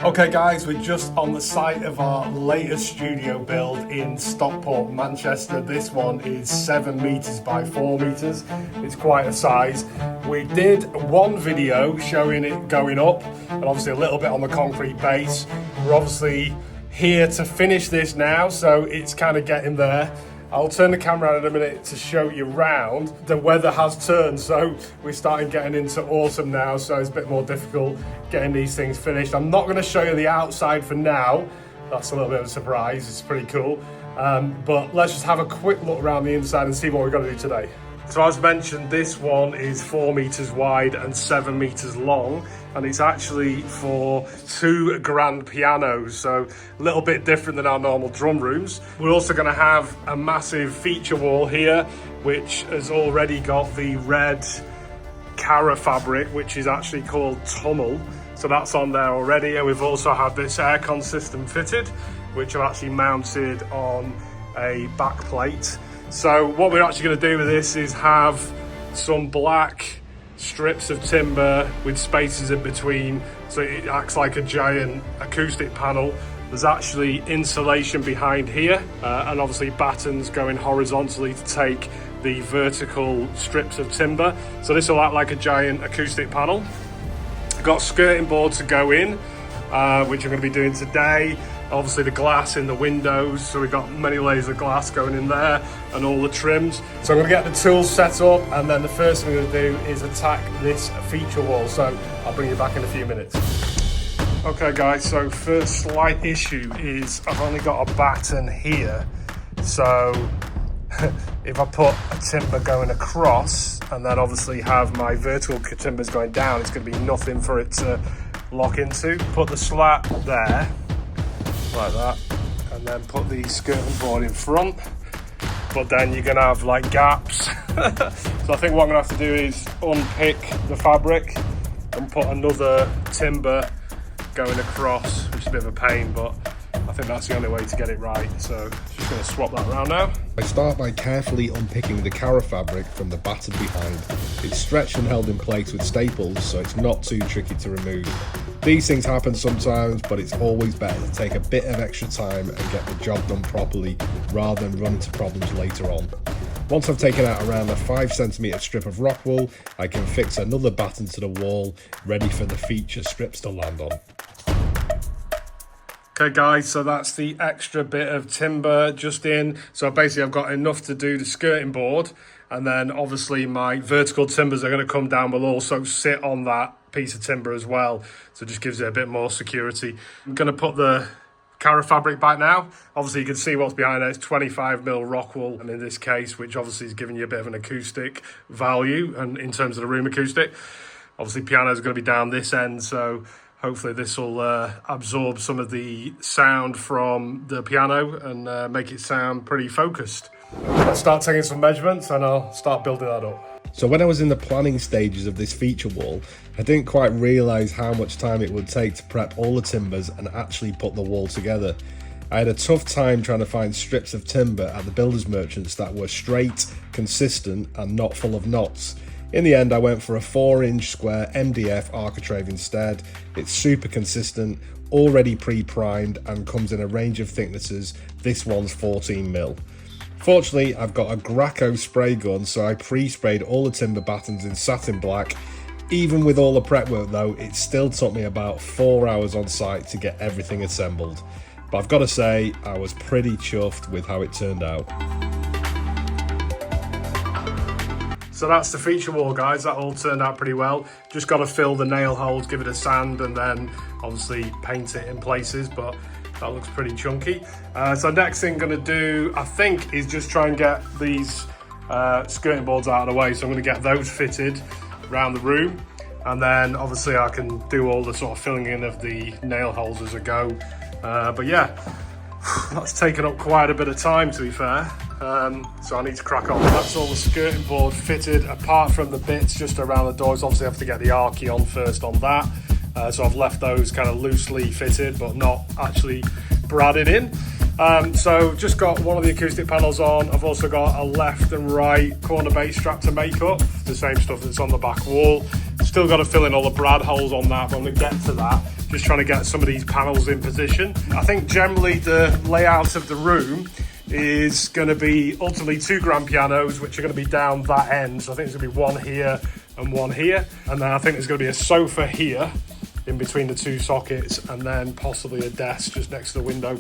Okay guys, we're just on the site of our latest studio build in Stockport, Manchester. This one is 7 meters by 4 meters. It's quite a size. We did one video showing it going up and obviously a little bit on the concrete base. We're obviously here to finish this now, so it's kind of getting there. I'll turn the camera on in a minute to show you round. The weather has turned, so we're starting getting into autumn now, so it's a bit more difficult getting these things finished. I'm not going to show you the outside for now. That's a little bit of a surprise. It's pretty cool. But let's just have a quick look around the inside and see what we're going to do today. So as mentioned, this one is 4 meters wide and 7 meters long, and it's actually for 2 grand pianos, so a little bit different than our normal drum rooms. We're also going to have a massive feature wall here, which has already got the red Cara fabric, which is actually called Tunnel. So that's on there already, and we've also had this aircon system fitted, which are actually mounted on a back plate. So what we're actually going to do with this is have some black strips of timber with spaces in between, so it acts like a giant acoustic panel. There's actually insulation behind here, and obviously battens going horizontally to take the vertical strips of timber. So this will act like a giant acoustic panel. We've got skirting board to go in, which I'm going to be doing today. Obviously the glass in the windows, so we've got many layers of glass going in there and all the trims. So I'm going to get the tools set up, and then the first thing we're going to do is attack this feature wall. So I'll bring you back in a few minutes. Okay guys, so first slight issue is I've only got a batten here. So if I put a timber going across and then obviously have my vertical timbers going down, it's going to be nothing for it to lock into. Put the slat there, like that, and then put the skirting board in front, but then you're gonna have like gaps. So I think what I'm gonna have to do is unpick the fabric and put another timber going across, which is a bit of a pain, but I think that's the only way to get it right. So just gonna swap that around now. I start by carefully unpicking the Cara fabric from the batten behind. It's stretched and held in place with staples, so it's not too tricky to remove. These things happen sometimes, but it's always better to take a bit of extra time and get the job done properly rather than run into problems later on. Once I've taken out around a 5 centimeter strip of rock wool, I can fix another batten to the wall, ready for the feature strips to land on. Okay guys, so that's the extra bit of timber just in. So basically I've got enough to do the skirting board, and then obviously my vertical timbers are going to come down, will also sit on that piece of timber as well, so it just gives it a bit more security. I'm going to put the Cara fabric back now. Obviously you can see what's behind there. It's 25mm rock wool, and in this case, which obviously is giving you a bit of an acoustic value, and in terms of the room acoustic, obviously pianos are going to be down this end, so hopefully this will absorb some of the sound from the piano and make it sound pretty focused. Let's start taking some measurements and I'll start building that up. So when I was in the planning stages of this feature wall, I didn't quite realise how much time it would take to prep all the timbers and actually put the wall together. I had a tough time trying to find strips of timber at the builders merchants that were straight, consistent and not full of knots. In the end, I went for a 4-inch square MDF architrave instead. It's super consistent, already pre-primed and comes in a range of thicknesses. This one's 14mm. Fortunately, I've got a Graco spray gun, so I pre-sprayed all the timber battens in satin black. Even with all the prep work though, it still took me about 4 hours on site to get everything assembled. But I've got to say, I was pretty chuffed with how it turned out. So that's the feature wall guys, that all turned out pretty well. Just got to fill the nail holes, give it a sand, and then obviously paint it in places, but that looks pretty chunky. So next thing I'm going to do, I think, is just try and get these skirting boards out of the way. So I'm going to get those fitted around the room, and then obviously I can do all the sort of filling in of the nail holes as I go. But yeah, that's taken up quite a bit of time, to be fair. So I need to crack on. That's all the skirting board fitted, apart from the bits just around the doors. Obviously I have to get the archy on first on that. So I've left those kind of loosely fitted, but not actually bradded in. So just got one of the acoustic panels on. I've also got a left and right corner bass strap to make up, the same stuff that's on the back wall. Still got to fill in all the brad holes on that, but I'm going to get to that. just trying to get some of these panels in position. I think generally the layout of the room is going to be ultimately 2 grand pianos, which are going to be down that end. So I think there's going to be one here and one here. And then I think there's going to be a sofa here in between the 2 sockets, and then possibly a desk just next to the window.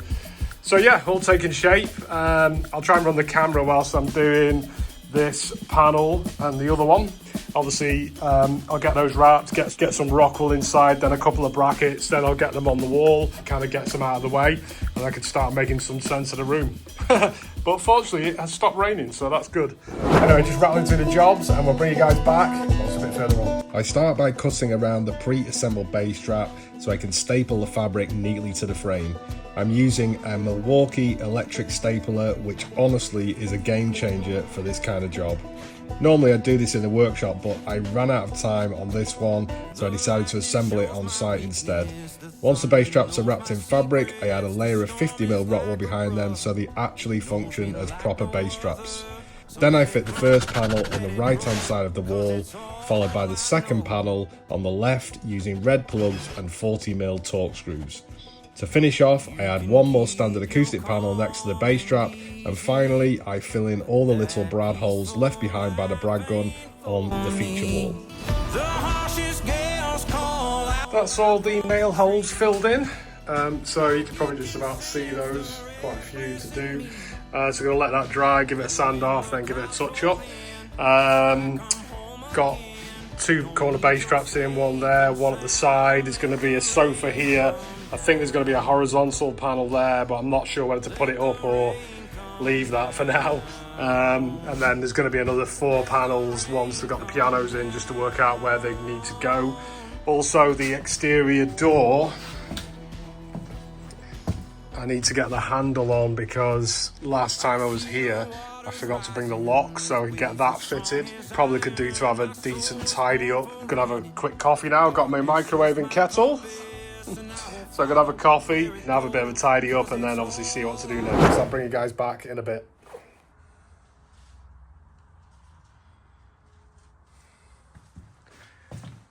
So yeah, all taking shape. I'll try and run the camera whilst I'm doing this panel and the other one. Obviously, I'll get those wrapped, get some rock wool inside, then a couple of brackets, then I'll get them on the wall, kind of get them out of the way, and I can start making some sense of the room. But fortunately, it has stopped raining, so that's good. Anyway, just rattling through the jobs, and we'll bring you guys back once a bit further on. I start by cutting around the pre-assembled bass strap so I can staple the fabric neatly to the frame. I'm using a Milwaukee electric stapler, which honestly is a game changer for this kind of job. Normally I'd do this in the workshop, but I ran out of time on this one, so I decided to assemble it on site instead. Once the bass straps are wrapped in fabric, I add a layer of 50mm rock wool behind them so they actually function as proper bass straps. Then I fit the first panel on the right hand side of the wall, followed by the second panel on the left using red plugs and 40mm Torx screws. To finish off, I add one more standard acoustic panel next to the bass strap, and finally I fill in all the little brad holes left behind by the brad gun on the feature wall. That's all the nail holes filled in, so you can probably just about see those, quite a few to do. So we're going to let that dry, give it a sand off, then give it a touch up. Got 2 corner bass straps in, one there, one at the side. There's going to be a sofa here. I think there's going to be a horizontal panel there, but I'm not sure whether to put it up or leave that for now. And then there's going to be another 4 panels once they've got the pianos in, just to work out where they need to go. Also, the exterior door, I need to get the handle on because last time I was here I forgot to bring the lock, so I can get that fitted. Probably could do to have a decent tidy up. I'm gonna have a quick coffee now. Got my microwave and kettle. So I'm gonna have a coffee and have a bit of a tidy up, and then obviously see what to do next. So I'll bring you guys back in a bit.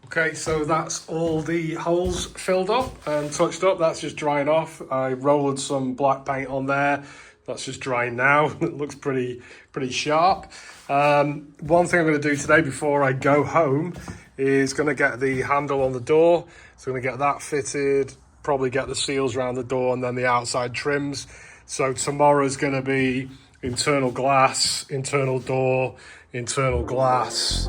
Okay, so that's all the holes filled up and touched up. That's just drying off. I rolled some black paint on there. That's just drying now. It looks pretty sharp. One thing I'm going to do today before I go home is going to get the handle on the door. So I'm going to get that fitted, probably get the seals around the door, and then the outside trims. So tomorrow's going to be internal glass, internal door, internal glass.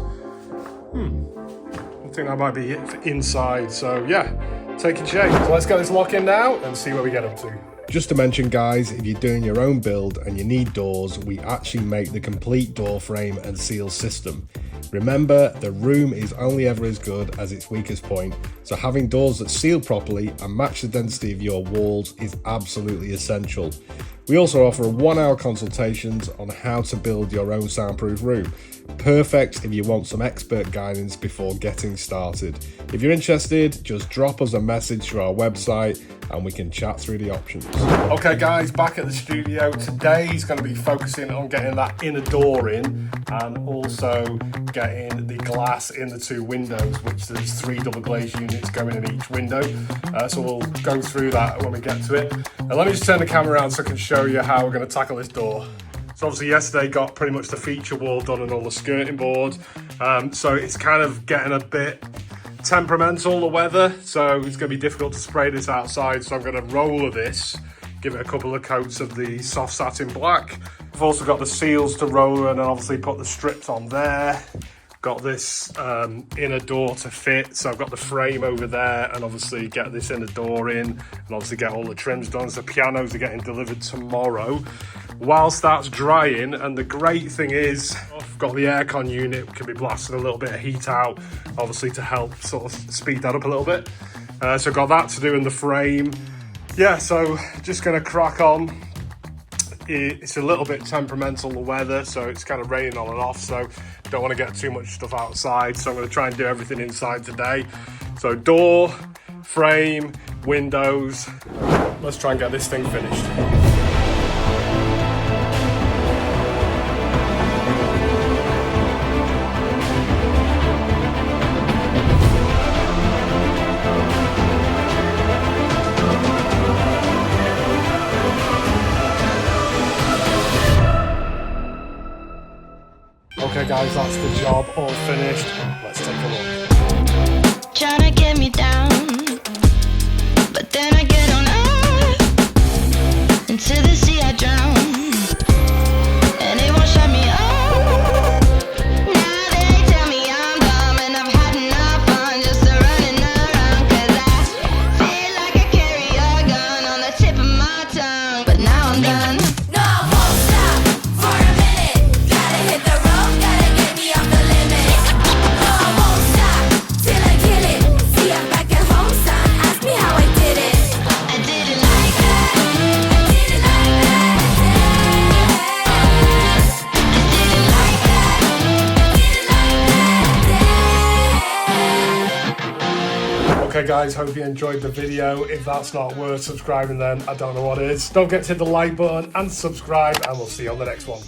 I think that might be it for inside. So yeah, taking shape. So let's get this lock in now and see where we get up to. Just to mention, guys, if you're doing your own build and you need doors, we actually make the complete door frame and seal system. Remember, the room is only ever as good as its weakest point, so having doors that seal properly and match the density of your walls is absolutely essential. We also offer 1-hour consultations on how to build your own soundproof room. Perfect if you want some expert guidance before getting started. If you're interested, just drop us a message through our website and we can chat through the options. Okay guys, back at the studio. Today is going to be focusing on getting that inner door in and also getting the glass in the 2 windows, which there's 3 double glazed units going in each window. So we'll go through that when we get to it. And let me just turn the camera around so I can show you how we're going to tackle this door. So obviously yesterday got pretty much the feature wall done and all the skirting board. So it's kind of getting a bit temperamental, the weather. So it's going to be difficult to spray this outside. So I'm going to roller this, give it a couple of coats of the soft satin black. I've also got the seals to roller and obviously put the strips on there. Got this inner door to fit, so I've got the frame over there and obviously get this inner door in and obviously get all the trims done. So pianos are getting delivered tomorrow whilst that's drying. And the great thing is I've got the aircon unit, can be blasting a little bit of heat out obviously to help sort of speed that up a little bit. So I've got that to do in the frame. Yeah, so just gonna crack on. It's a little bit temperamental, the weather, so it's kind of raining on and off, so don't want to get too much stuff outside, so I'm going to try and do everything inside today. So door, frame, windows. Let's try and get this thing finished. guys, that's the job all finished. Let's take a look. Tryna get me down, but then I get on up. Into the sea I drown, and it won't shut me up. Now they tell me I'm dumb and I've had enough fun just running around. 'Cause I feel like I carry a gun on the tip of my tongue, but now I'm done. No, I won't stop for a minute. Gotta hit the road, gotta get me off the limit. No, I won't stop till I kill it. See, I'm back at home, son. Ask me how I did it. I did it like that. I did it like that. I did it like that. I did it like that. Okay guys, hope you enjoyed the video. If that's not worth subscribing, then I don't know what is. Don't forget to hit the like button and subscribe, and we'll see you on the next one.